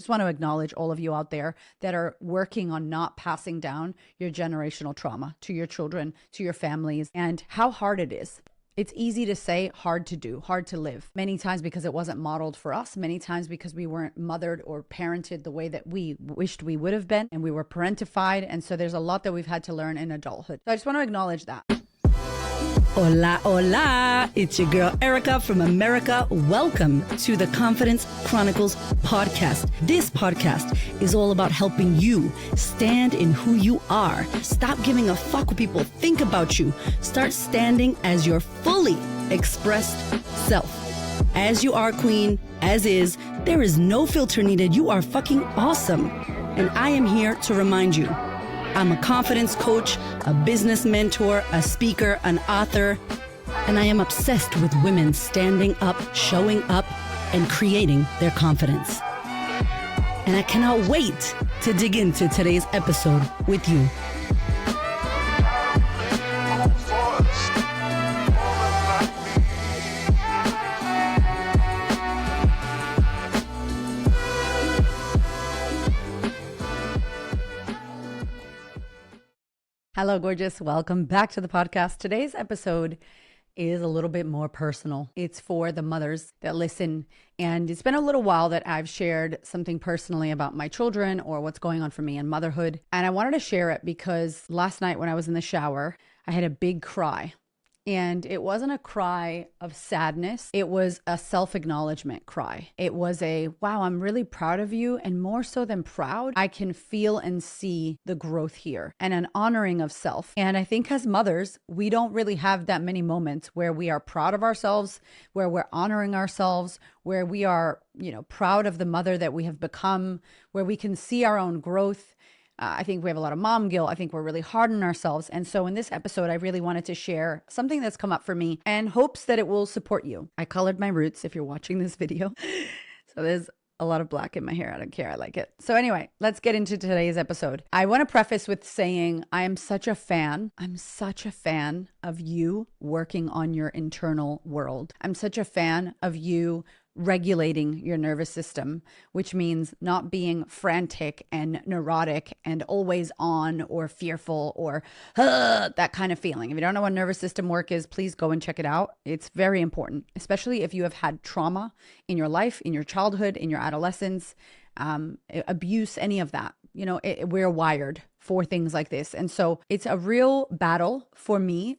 Just want to acknowledge all of you out there that are working on not passing down your generational trauma to your children, to your families, and how hard it is. It's easy to say, hard to do, hard to live. Many times because it wasn't modeled for us. Many times because we weren't mothered or parented the way that we wished we would have been, and we were parentified. And so there's a lot that we've had to learn in adulthood. So I just want to acknowledge that. Hola, hola. It's your girl, Erica from America. Welcome to the Confidence Chronicles podcast. This podcast is all about helping you stand in who you are. Stop giving a fuck what people think about you. Start standing as your fully expressed self. As you are, queen, as is. There is no filter needed. You are fucking awesome. And I am here to remind you, I'm a confidence coach, a business mentor, a speaker, an author, and I am obsessed with women standing up, showing up, and creating their confidence. And I cannot wait to dig into today's episode with you. Hello, gorgeous. Welcome back to the podcast. Today's episode is a little bit more personal. It's for the mothers that listen. And it's been a little while that I've shared something personally about my children or what's going on for me in motherhood. And I wanted to share it because last night when I was in the shower, I had a big cry. And it wasn't a cry of sadness. It was a self-acknowledgement cry. It was a, wow, I'm really proud of you. And more so than proud, I can feel and see the growth here and an honoring of self. And I think as mothers, we don't really have that many moments where we are proud of ourselves, where we're honoring ourselves, where we are, proud of the mother that we have become, where we can see our own growth. I think we have a lot of mom guilt. I think we're really hard on ourselves. And so in this episode, I really wanted to share something that's come up for me and hopes that it will support you. I colored my roots if you're watching this video. So there's a lot of black in my hair. I don't care. I like it. So anyway, let's get into today's episode. I want to preface with saying I am such a fan. I'm such a fan of you working on your internal world. I'm such a fan of you regulating your nervous system, which means not being frantic and neurotic and always on or fearful or that kind of feeling. If you don't know what nervous system work is, please go and check it out. It's very important, especially if you have had trauma in your life, in your childhood, in your adolescence, abuse, any of that. We're wired for things like this. And so it's a real battle for me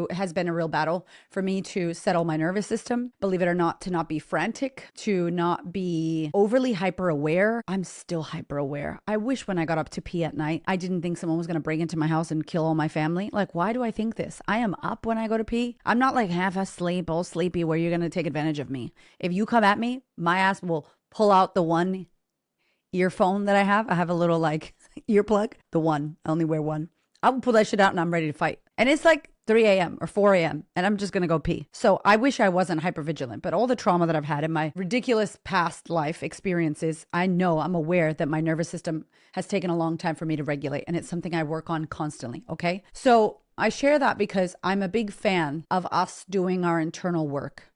has been a real battle for me to settle my nervous system, believe it or not, to not be frantic, to not be overly hyper aware. I'm still hyper aware. I wish when I got up to pee at night, I didn't think someone was going to break into my house and kill all my family. Like, why do I think this? I am up when I go to pee. I'm not like half asleep, all sleepy, where you're going to take advantage of me. If you come at me, my ass will pull out the one earphone that I have. I have a little earplug, the one. I only wear one. I will pull that shit out and I'm ready to fight. And it's like 3 a.m. or 4 a.m. and I'm just going to go pee. So I wish I wasn't hypervigilant, but all the trauma that I've had in my ridiculous past life experiences, I'm aware that my nervous system has taken a long time for me to regulate. And it's something I work on constantly. Okay. So I share that because I'm a big fan of us doing our internal work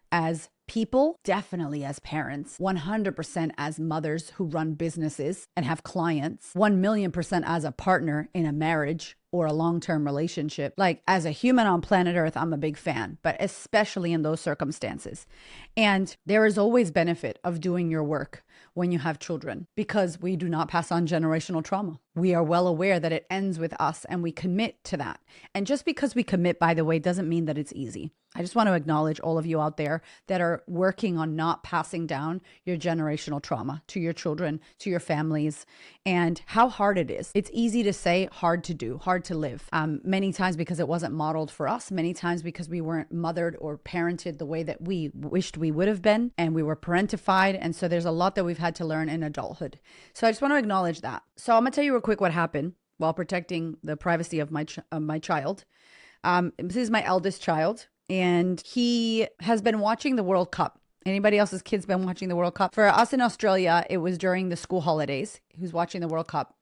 as people, definitely as parents, 100% as mothers who run businesses and have clients, 1,000,000% as a partner in a marriage or a long-term relationship. Like, as a human on planet Earth, I'm a big fan, but especially in those circumstances. And there is always benefit of doing your work when you have children because we do not pass on generational trauma. We are well aware that it ends with us and we commit to that. And just because we commit, by the way, doesn't mean that it's easy. I just want to acknowledge all of you out there that are working on not passing down your generational trauma to your children, to your families, and how hard it is. It's easy to say, hard to do, hard to live. Many times because it wasn't modeled for us, many times because we weren't mothered or parented the way that we wished we would have been, and we were parentified. And so there's a lot that we've had to learn in adulthood. So I just want to acknowledge that. So I'm going to tell you real quick what happened while protecting the privacy of my child. This is my eldest child. And he has been watching the World Cup. Anybody else's kids been watching the World Cup? For us in Australia, it was during the school holidays. He was watching the World Cup.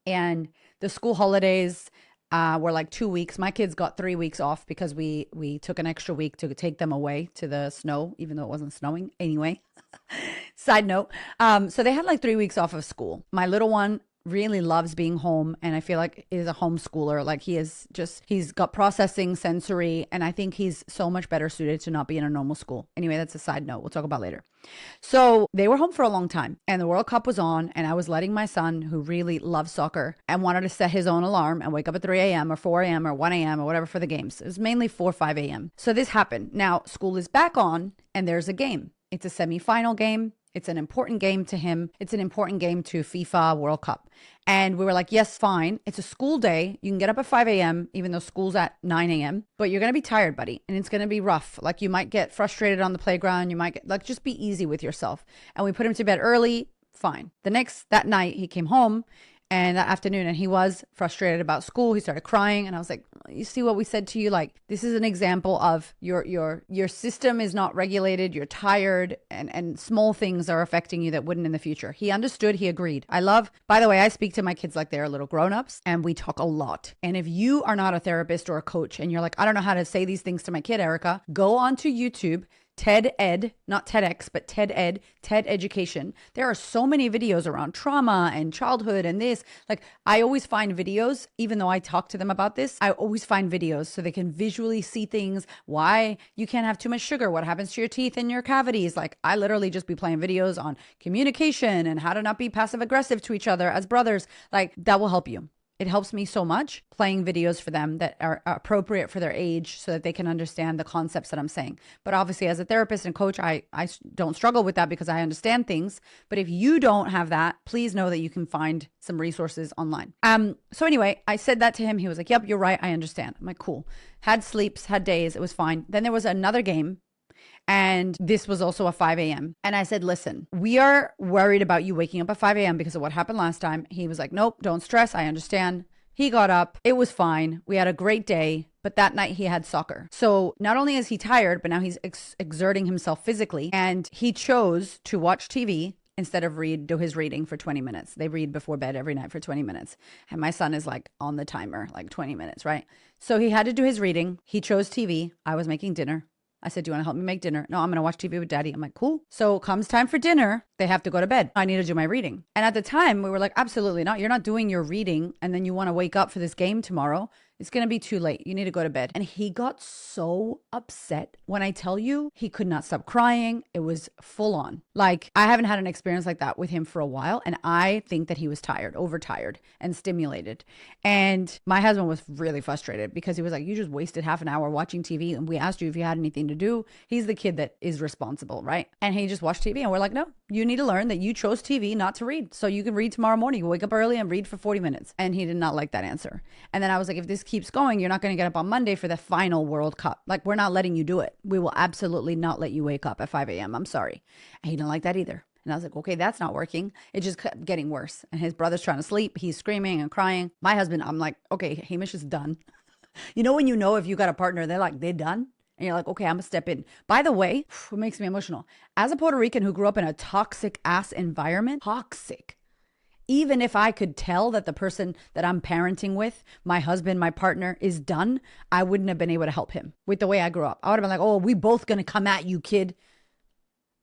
And the school holidays, were like 2 weeks. My kids got 3 weeks off because we took an extra week to take them away to the snow, even though it wasn't snowing anyway. Side note. So they had like 3 weeks off of school. My little one really loves being home, and I feel like is a homeschooler. Like he's got processing, sensory, and I think he's so much better suited to not be in a normal school. Anyway, that's a side note we'll talk about later. So they were home for a long time, and the World Cup was on, and I was letting my son, who really loves soccer and wanted to set his own alarm and wake up at 3 a.m. or 4 a.m. or 1 a.m. or whatever for the games. It was mainly 4 or 5 a.m. So this happened. Now school is back on, and there's a game. It's a semifinal game. It's an important game to him. It's an important game to FIFA World Cup. And we were like, yes, fine. It's a school day. You can get up at 5 a.m., even though school's at 9 a.m., but you're going to be tired, buddy. And it's going to be rough. Like you might get frustrated on the playground. You might get, like, just be easy with yourself. And we put him to bed early. Fine. That night he came home, and that afternoon, and he was frustrated about school. He started crying, and I was like, you see what we said to you? Like, this is an example of your system is not regulated. You're tired, and small things are affecting you that wouldn't in the future. He understood. He agreed. By the way, I speak to my kids like they're little grown-ups, and we talk a lot. And if you are not a therapist or a coach, and you're like, I don't know how to say these things to my kid, Erica, go onto YouTube, TED Ed, not TEDx, but TED Ed, TED Education. There are so many videos around trauma and childhood and this. Like, I always find videos, even though I talk to them about this, I always find videos so they can visually see things, why you can't have too much sugar, what happens to your teeth and your cavities. Like, I literally just be playing videos on communication and how to not be passive aggressive to each other as brothers. Like, that will help you. It helps me so much playing videos for them that are appropriate for their age so that they can understand the concepts that I'm saying. But obviously, as a therapist and coach, I don't struggle with that because I understand things. But if you don't have that, please know that you can find some resources online. So anyway, I said that to him. He was like, yep, you're right. I understand. I'm like, cool. Had sleeps, had days. It was fine. Then there was another game. And this was also a 5 a.m. And I said, listen, we are worried about you waking up at 5 a.m. because of what happened last time. He was like, nope, don't stress. I understand. He got up. It was fine. We had a great day. But that night he had soccer. So not only is he tired, but now he's exerting himself physically. And he chose to watch TV instead of do his reading for 20 minutes. They read before bed every night for 20 minutes. And my son is like on the timer, like 20 minutes, right? So he had to do his reading. He chose TV. I was making dinner. I said, do you want to help me make dinner? No, I'm going to watch TV with daddy. I'm like, cool. So comes time for dinner. They have to go to bed. I need to do my reading. And at the time we were like, absolutely not. You're not doing your reading. And then you want to wake up for this game tomorrow. It's going to be too late. You need to go to bed. And he got so upset. When I tell you, he could not stop crying. It was full on. Like, I haven't had an experience like that with him for a while. And I think that he was tired, overtired and stimulated. And my husband was really frustrated because he was like, you just wasted half an hour watching TV. And we asked you if you had anything to do. He's the kid that is responsible, right? And he just watched TV. And we're like, no, you need to learn that you chose TV not to read. So you can read tomorrow morning. You wake up early and read for 40 minutes. And he did not like that answer. And then I was like, if this keeps going, you're not going to get up on Monday for the final World Cup. Like, we're not letting you do it. We will absolutely not let you wake up at 5 a.m. I'm sorry. And he didn't like that either. And I was like, okay, that's not working. It just kept getting worse. And his brother's trying to sleep. He's screaming and crying. My husband, I'm like, okay, Hamish is done. You know, when you know if you got a partner, they're done. And you're like, okay, I'm gonna step in. By the way, it makes me emotional. As a Puerto Rican who grew up in a toxic ass environment, toxic. Even if I could tell that the person that I'm parenting with, my husband, my partner, is done, I wouldn't have been able to help him with the way I grew up. I would have been like, oh, we both gonna come at you, kid.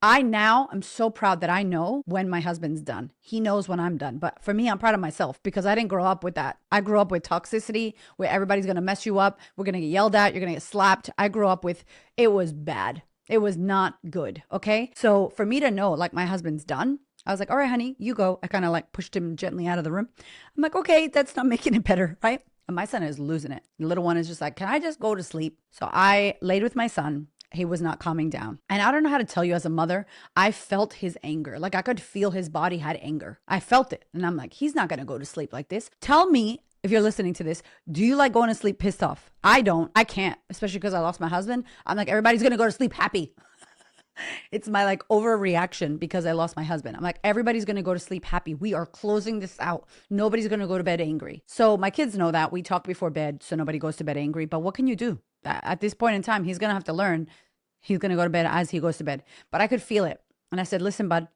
I'm so proud that I know when my husband's done. He knows when I'm done. But for me, I'm proud of myself because I didn't grow up with that. I grew up with toxicity where everybody's gonna mess you up. We're gonna get yelled at. You're gonna get slapped. I grew up with, it was bad. It was not good. Okay. So for me to know, like, my husband's done, I was like, all right, honey, you go. I kind of like pushed him gently out of the room. I'm like, okay, that's not making it better, right? And my son is losing it. The little one is just like, can I just go to sleep? So I laid with my son. He was not calming down. And I don't know how to tell you, as a mother, I felt his anger. Like, I could feel his body had anger. I felt it. And I'm like, he's not going to go to sleep like this. Tell me, if you're listening to this, do you like going to sleep pissed off? I don't. I can't, especially because I lost my husband. I'm like, everybody's going to go to sleep happy. It's my like overreaction because I lost my husband. I'm like, everybody's going to go to sleep happy. We are closing this out. Nobody's going to go to bed angry. So my kids know that. We talk before bed so nobody goes to bed angry. But what can you do? At this point in time, he's going to have to learn. He's going to go to bed as he goes to bed. But I could feel it. And I said, listen, bud,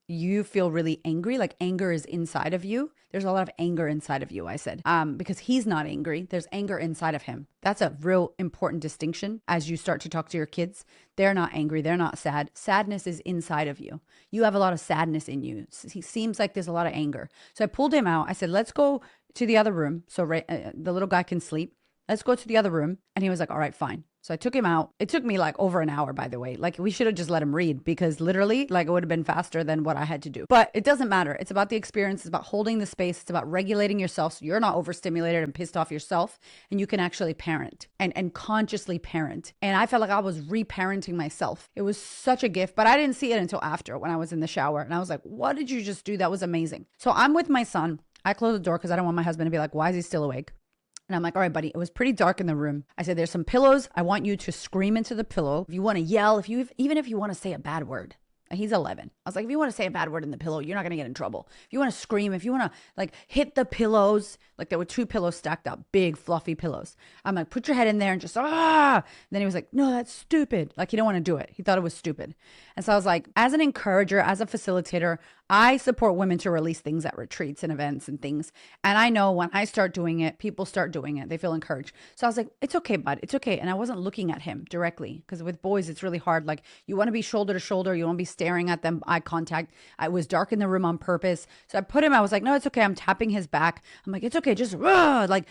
you feel really angry, like anger is inside of you. There's a lot of anger inside of you, I said, because he's not angry. There's anger inside of him. That's a real important distinction as you start to talk to your kids. They're not angry. They're not sad. Sadness is inside of you. You have a lot of sadness in you. He seems like there's a lot of anger. So I pulled him out. I said, let's go to the other room so the little guy can sleep. Let's go to the other room. And he was like, all right, fine. So I took him out. It took me like over an hour, by the way. Like we should have just let him read because literally like it would have been faster than what I had to do. But it doesn't matter. It's about the experience. It's about holding the space. It's about regulating yourself so you're not overstimulated and pissed off yourself. And you can actually parent and consciously parent. And I felt like I was reparenting myself. It was such a gift, but I didn't see it until after when I was in the shower. And I was like, what did you just do? That was amazing. So I'm with my son. I closed the door because I don't want my husband to be like, why is he still awake? And I'm like, all right, buddy, it was pretty dark in the room. I said, there's some pillows. I want you to scream into the pillow. If you want to yell, even if you want to say a bad word. And he's 11. I was like, if you want to say a bad word in the pillow, you're not going to get in trouble. If you want to scream, if you want to like hit the pillows, like there were 2 pillows stacked up, big fluffy pillows. I'm like, put your head in there and just, ah. And then he was like, no, that's stupid. Like he didn't want to do it. He thought it was stupid. And so I was like, as an encourager, as a facilitator, I support women to release things at retreats and events and things. And I know when I start doing it, people start doing it. They feel encouraged. So I was like, it's okay, bud. It's okay. And I wasn't looking at him directly because with boys, it's really hard. Like you want to be shoulder to shoulder. You want to be staring at them, eye contact. I was dark in the room on purpose. So I put him, I was like, no, it's okay. I'm tapping his back. I'm like, it's okay. Just like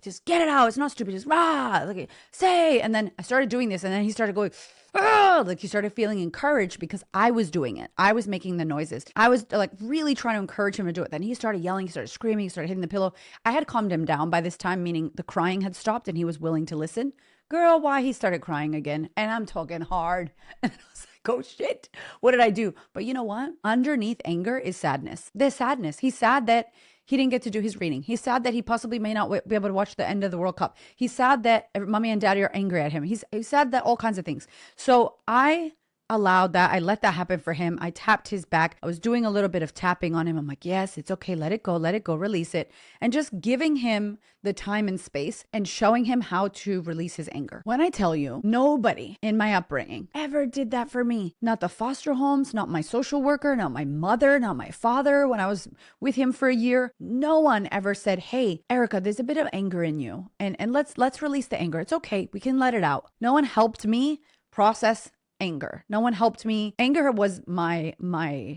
just get it out. It's not stupid. Just like say. And then I started doing this and then he started going, like he started feeling encouraged because I was doing it. I was making the noises. I was like really trying to encourage him to do it. Then he started yelling, he started screaming, he started hitting the pillow. I had calmed him down by this time, meaning the crying had stopped and he was willing to listen. Girl, why he started crying again? And I'm talking hard. And I was like, oh shit, what did I do? But you know what? Underneath anger is sadness. There's sadness. He's sad that he didn't get to do his reading. He's sad that he possibly may not be able to watch the end of the World Cup. He's sad that mommy and daddy are angry at him. He's sad that all kinds of things. So I allowed that. I let that happen for him. I tapped his back. I was doing a little bit of tapping on him. I'm like, yes, it's okay. Let it go, release it. And just giving him the time and space and showing him how to release his anger. When I tell you, nobody in my upbringing ever did that for me. Not the foster homes, not my social worker, not my mother, not my father. When I was with him for a year, no one ever said, hey, Erica, there's a bit of anger in you. And let's release the anger. It's okay. We can let it out. No one helped me process anger. No one helped me. Anger was my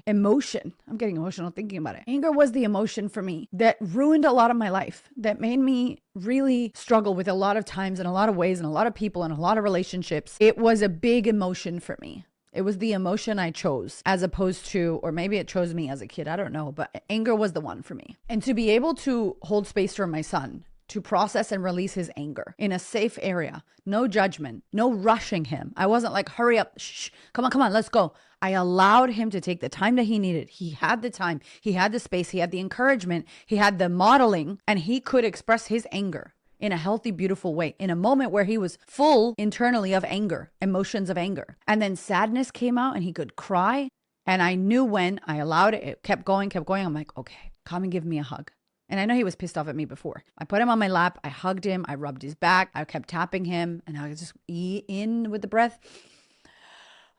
emotion. I'm getting emotional thinking about it. Anger was the emotion for me that ruined a lot of my life, that made me really struggle with a lot of times in a lot of ways and a lot of people and a lot of relationships. It was a big emotion for me. It was the emotion I chose as opposed to, or maybe it chose me as a kid. I don't know, but anger was the one for me. And to be able to hold space for my son, to process and release his anger in a safe area, no judgment, no rushing him. I wasn't like, hurry up, shh, come on, let's go. I allowed him to take the time that he needed. He had the time, he had the space, he had the encouragement, he had the modeling, and he could express his anger in a healthy, beautiful way, in a moment where he was full internally of anger, emotions of anger. And then sadness came out and he could cry. And I knew when I allowed it, it kept going. I'm like, okay, come and give me a hug. And I know he was pissed off at me before. I put him on my lap. I hugged him. I rubbed his back. I kept tapping him. And I was just in with the breath,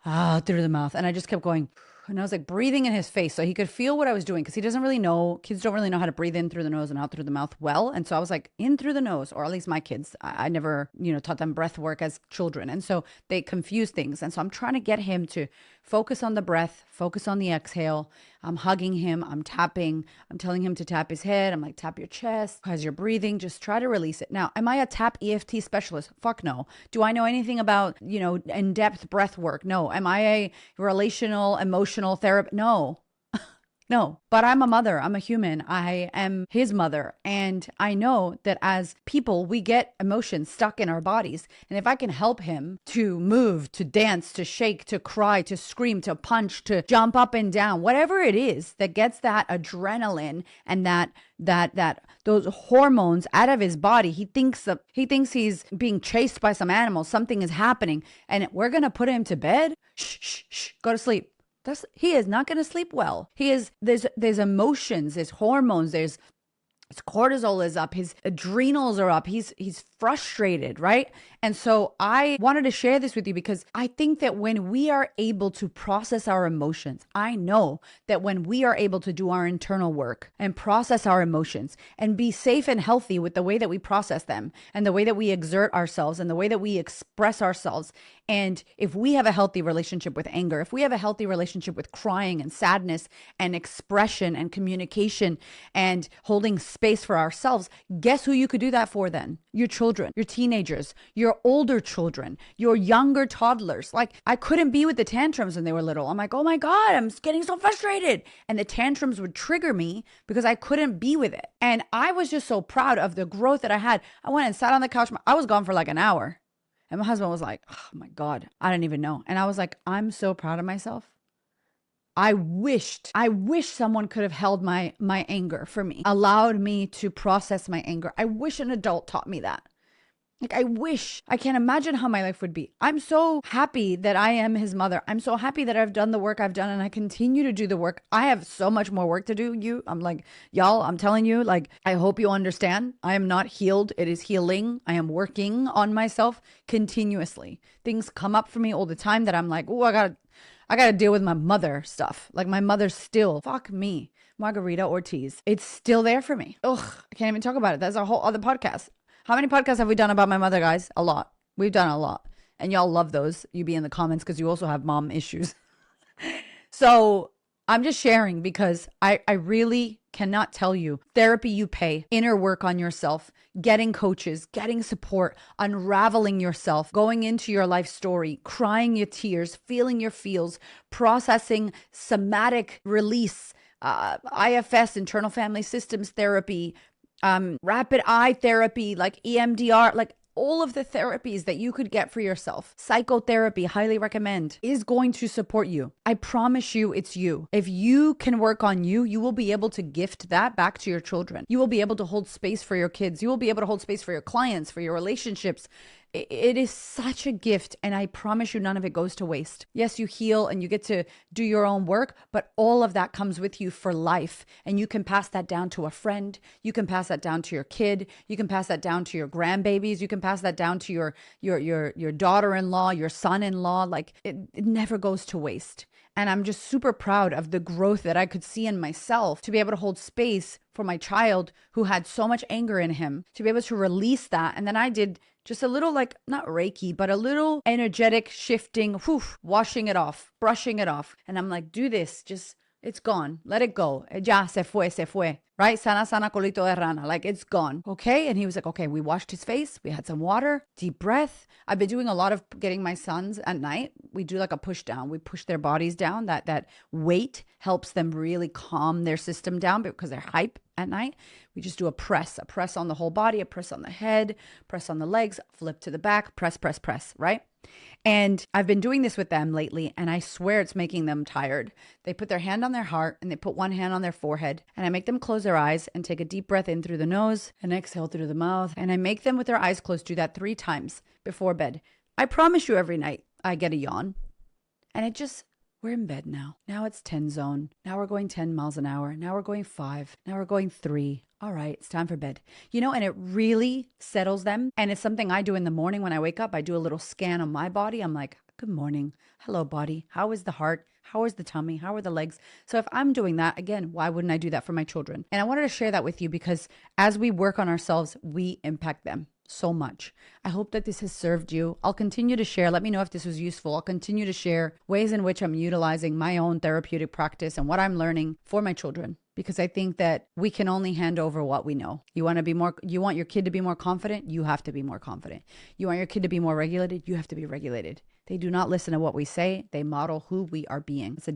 through the mouth. And I just kept going. And I was like breathing in his face so he could feel what I was doing because he doesn't really know. Kids don't really know how to breathe in through the nose and out through the mouth well. And so I was like in through the nose, or at least my kids. I never, taught them breath work as children. And so they confuse things. And so I'm trying to get him to focus on the breath, focus on the exhale. I'm hugging him. I'm tapping. I'm telling him to tap his head. I'm like, tap your chest. As you're breathing, just try to release it. Now, am I a tap EFT specialist? Fuck no. Do I know anything about, in-depth breath work? No. Am I a relational, emotional therapist? No. No, but I'm a mother. I'm a human. I am his mother. And I know that as people, we get emotions stuck in our bodies. And if I can help him to move, to dance, to shake, to cry, to scream, to punch, to jump up and down, whatever it is that gets that adrenaline and that those hormones out of his body, he thinks he's being chased by some animal. Something is happening. And we're going to put him to bed. Shh, go to sleep. He is not going to sleep well. There's emotions, there's hormones, there's His cortisol is up. His adrenals are up. He's frustrated, right? And so I wanted to share this with you because I think that when we are able to process our emotions, I know that when we are able to do our internal work and process our emotions and be safe and healthy with the way that we process them and the way that we exert ourselves and the way that we express ourselves. And if we have a healthy relationship with anger, if we have a healthy relationship with crying and sadness and expression and communication and holding space for ourselves, guess who you could do that for then? Your children, your teenagers, your older children, your younger toddlers. Like, I couldn't be with the tantrums when they were little. I'm like, oh my God, I'm getting so frustrated. And the tantrums would trigger me because I couldn't be with it. And I was just so proud of the growth that I had. I went and sat on the couch. I was gone for like an hour. And my husband was like, oh my God, I didn't even know. And I was like, I'm so proud of myself. I wish someone could have held my anger for me, allowed me to process my anger. I wish an adult taught me that. Like, I can't imagine how my life would be. I'm so happy that I am his mother. I'm so happy that I've done the work I've done and I continue to do the work. I have so much more work to do. I'm like, y'all, I'm telling you, like, I hope you understand. I am not healed. It is healing. I am working on myself continuously. Things come up for me all the time that I'm like, oh, I gotta deal with my mother stuff. Like, my mother's still, fuck me, Margarita Ortiz. It's still there for me. Ugh, I can't even talk about it. That's a whole other podcast. How many podcasts have we done about my mother, guys? A lot. We've done a lot. And y'all love those. You be in the comments because you also have mom issues. So I'm just sharing because I really cannot tell you. Therapy you pay, inner work on yourself, getting coaches, getting support, unraveling yourself, going into your life story, crying your tears, feeling your feels, processing somatic release, IFS, internal family systems therapy, rapid eye therapy, like EMDR, like all of the therapies that you could get for yourself. Psychotherapy, highly recommend, is going to support you. I promise you it's you. If you can work on you, you will be able to gift that back to your children. You will be able to hold space for your kids. You will be able to hold space for your clients, for your relationships. It is such a gift, and I promise you none of it goes to waste. Yes, you heal and you get to do your own work, but all of that comes with you for life, and you can pass that down to a friend. You can pass that down to your kid. You can pass that down to your grandbabies. You can pass that down to your daughter-in-law, your son-in-law. Like, it never goes to waste. And I'm just super proud of the growth that I could see in myself to be able to hold space for my child who had so much anger in him, to be able to release that. And then I did just a little, like, not Reiki, but a little energetic shifting, washing it off, brushing it off. And I'm like, do this, just, it's gone. Let it go. Ya, se fue. Right? Sana, sana, colito de rana. Like, it's gone. Okay. And he was like, okay, we washed his face. We had some water, deep breath. I've been doing a lot of getting my sons at night. We do like a push down. We push their bodies down. That weight helps them really calm their system down because they're hype at night. We just do a press on the whole body, a press on the head, press on the legs, flip to the back, press, right? And I've been doing this with them lately, and I swear it's making them tired. They put their hand on their heart and they put one hand on their forehead, and I make them close their eyes and take a deep breath in through the nose and exhale through the mouth. And I make them with their eyes closed do that 3 times before bed. I promise you every night I get a yawn, and we're in bed now. Now it's 10 zone. Now we're going 10 miles an hour. Now we're going 5. Now we're going 3. All right, it's time for bed. And it really settles them. And it's something I do in the morning when I wake up. I do a little scan on my body. I'm like, good morning. Hello, body. How is the heart? How is the tummy? How are the legs? So if I'm doing that, again, why wouldn't I do that for my children? And I wanted to share that with you because as we work on ourselves, we impact them so much. I hope that this has served you. I'll continue to share. Let me know if this was useful. I'll continue to share ways in which I'm utilizing my own therapeutic practice and what I'm learning for my children, because I think that we can only hand over what we know. You want your kid to be more confident? You have to be more confident. You want your kid to be more regulated? You have to be regulated. They do not listen to what we say. They model who we are being. It's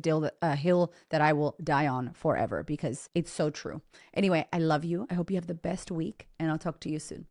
a hill that I will die on forever because it's so true. Anyway, I love you. I hope you have the best week, and I'll talk to you soon.